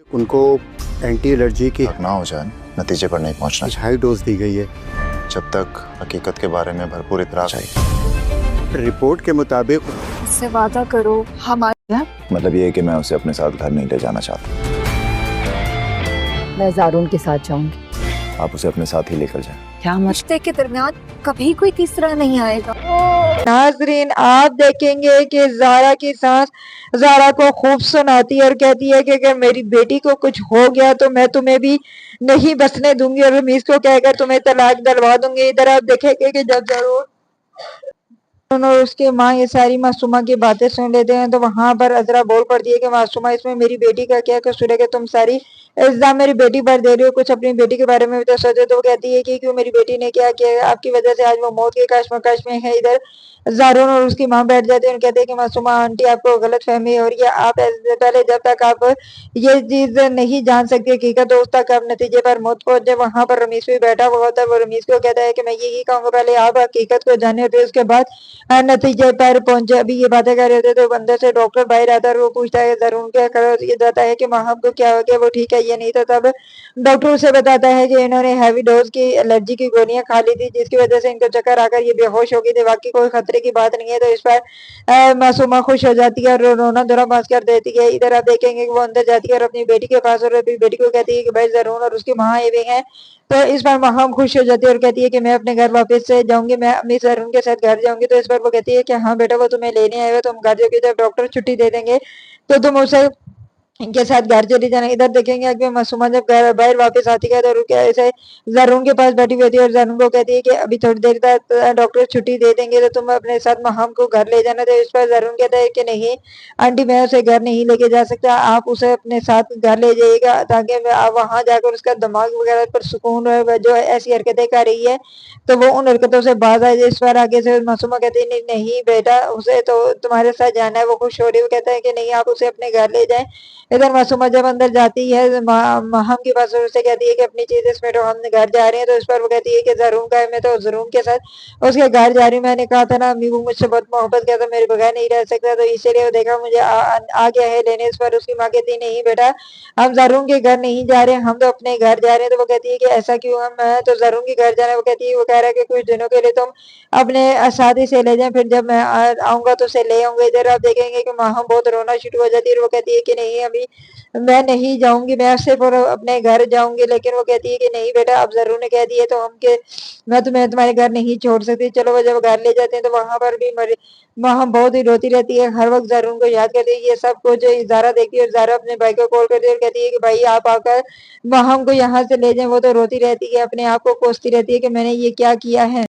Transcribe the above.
ان کو anti allergy کی نہ ہو جائے نتیجے پر نہیں پہنچنا چاہیے ہائی ڈوز دی گئی ہے۔ جب تک حقیقت کے بارے میں بھرپور اطلاع چاہیے۔ رپورٹ کے مطابق اس سے وعدہ کرو ہمارا مطلب یہ ہے کہ میں اسے اپنے ساتھ گھر نہیں لے جانا چاہتا، میں زارون کے ساتھ جاؤں گی۔ آپ اسے اپنے ساتھ ہی لے کر جائیں۔ کیا رشتے کے درمیان کبھی کوئی تیسرا نہیں آئے گا۔ ناظرین آپ دیکھیں گے کہ زارا کی سانس زارا کو خوب سناتی ہے اور کہتی ہے کہ اگر میری بیٹی کو کچھ ہو گیا تو میں تمہیں بھی نہیں بسنے دوں گی اور رمیز کو کہہ کر تمہیں طلاق دلوا دوں گی۔ ادھر آپ دیکھیں گے کہ جب ضرور اور اس کے ماں یہ ساری معصومہ کی باتیں سن لیتے ہیں تو وہاں پر عذرا بول پڑتی ہے کہ معصومہ اس میں میری بیٹی کا کیا قصور ہے کہ تم ساری الزام میری بیٹی پر دے رہی ہو، کچھ اپنی بیٹی کے بارے میں بھی تو سوچو۔ تو وہ کہتی ہے کہ کیوں میری بیٹی نے کیا کیا آپ کی وجہ سے آج وہ موت کے کشمکش میں ہے۔ ادھر زارون اور اس کی ماں بیٹھ جاتے ہیں اور کہتے ہیں کہ معصومہ آنٹی آپ کو غلط فہمی ہو رہی ہے، آپ پہلے جب تک آپ یہ چیز نہیں جان سکتے حقیقت تو اس تک آپ نتیجے پر مت پہنچے۔ وہاں پر رمیز بھی بیٹھا ہوا ہوتا ہے، وہ رمیز کو کہتا ہے کہ میں یہی کہوں گا پہلے آپ حقیقت کو جانے ہوتے اس کے بعد نتیجے پر پہنچے۔ ابھی یہ باتیں کر رہے ہوتے تو اندر سے ڈاکٹر باہر آتا ہے اور وہ پوچھتا ہے زارون کیا کر یہ جاتا ہے کہ ماہم کو کیا ہو گیا، وہ ٹھیک ہے یہ نہیں تو تب ڈاکٹر اسے بتاتا ہے کہ انہوں نے ہیوی ڈوز کی الرجی کی گولیاں کھا لی تھی جس کی وجہ سے ان کو چکر آ کر یہ بے ہوش ہو گئی تھی، باقی کوئی خطرے کی بات نہیں ہے۔ تو اس پر معصومہ خوش ہو جاتی ہے اور رونا دھونا بانس کر دیتی ہے۔ ادھر آپ دیکھیں گے کہ وہ اندر جاتی ہے اور اپنی بیٹی کے پاس اور اپنی بیٹی کو کہتی ہے کہ بھائی زارون اور اس کی ماں آئے ہوئے ہیں۔ تو اس پر ماہم خوش ہو جاتی ہے اور کہتی ہے کہ میں اپنے گھر واپس سے جاؤں گی، میں امی زارون کے ساتھ گھر جاؤں گی۔ تو اس پر وہ کہتی ہے کہ ہاں بیٹا وہ تمہیں لینے آئے ہوئے، تم گھر جاؤ گے، جب ڈاکٹر چھٹی دے دیں گے تو تم اسے ان کے ساتھ گھر چلی جانا۔ ادھر دیکھیں گے کہ معصومہ جب باہر واپس آتی ہے تو ایسے زارون کے پاس بیٹھی ہوئی ہے اور زارون کو کہتی ہے کہ ابھی تھوڑی دیر تک ڈاکٹر چھٹی دے دیں گے تو تم اپنے ساتھ ماہم کو گھر لے جانا۔ تو اس پر زارون کہتا ہے کہ نہیں آنٹی میں اسے گھر نہیں لے کے جا سکتا، آپ اسے اپنے ساتھ گھر لے جائیے گا تاکہ وہاں جا کر اس کا دماغ وغیرہ پر سکون رہے، جو ایسی حرکتیں کر رہی ہے تو وہ ان حرکتوں سے باز آ جائے۔ اس پر آگے سے معصومہ کہتی ہے نہیں بیٹا اسے تو تمہارے ساتھ جانا ہے، وہ خوش ہو رہی ہے، وہ کہتا ہے کہ نہیں آپ اسے اپنے گھر لے جائیں۔ ادھر معصومہ جب اندر جاتی ہے ماہم کے پاس اور اسے کہتی ہے کہ اپنی چیزیں سمیٹو ہم گھر جا رہے ہیں۔ تو اس پر وہ کہتی ہے کہ زارون کا ہے، میں تو زارون کے ساتھ اس کے گھر جا رہی ہوں، میں نے کہا تھا نا امی وہ مجھ سے بہت محبت کرتا، میرے بغیر نہیں رہ سکتا، تو اسی لیے وہ دیکھا مجھے آ گیا ہے لینے۔ اس پر اس کی ماں کہتی ہے نہیں بیٹا ہم زارون کے گھر نہیں جا رہے، ہم تو اپنے گھر جا رہے ہیں۔ تو وہ کہتی ہے کہ ایسا کیوں، ہم تو زارون کے گھر جا رہے ہیں۔ وہ کہتی ہے وہ کہہ رہا ہے کہ کچھ دنوں کے لیے تم اپنے ساتھی سے لے جائیں، پھر جب میں آؤں گا تو اسے لے آؤں گا۔ ادھر آپ دیکھیں گے کہ ماہم بہت رونا شروع ہو جاتی ہے اور وہ کہتی ہے کہ نہیں ابھی میں نہیں جاؤں گی، میں صرف اپنے گھر جاؤں گی۔ لیکن وہ کہتی ہے کہ نہیں بیٹا اب زارون نے کہہ دیا تو ہم کہ میں تمہیں تمہارے گھر نہیں چھوڑ سکتی۔ چلو وہ جب گھر لے جاتے ہیں تو وہاں پر بھی ماہم بہت ہی روتی رہتی ہے، ہر وقت زارون کو یاد کرتی ہے۔ یہ سب کچھ زارا دیکھتی ہے اور زارا اپنے بھائی کو کال کرتی ہے اور کہتی ہے کہ بھائی آپ آ کر ماہم کو یہاں سے لے جائیں، وہ تو روتی رہتی ہے، اپنے آپ کو کوستی رہتی ہے کہ میں نے یہ کیا کیا ہے۔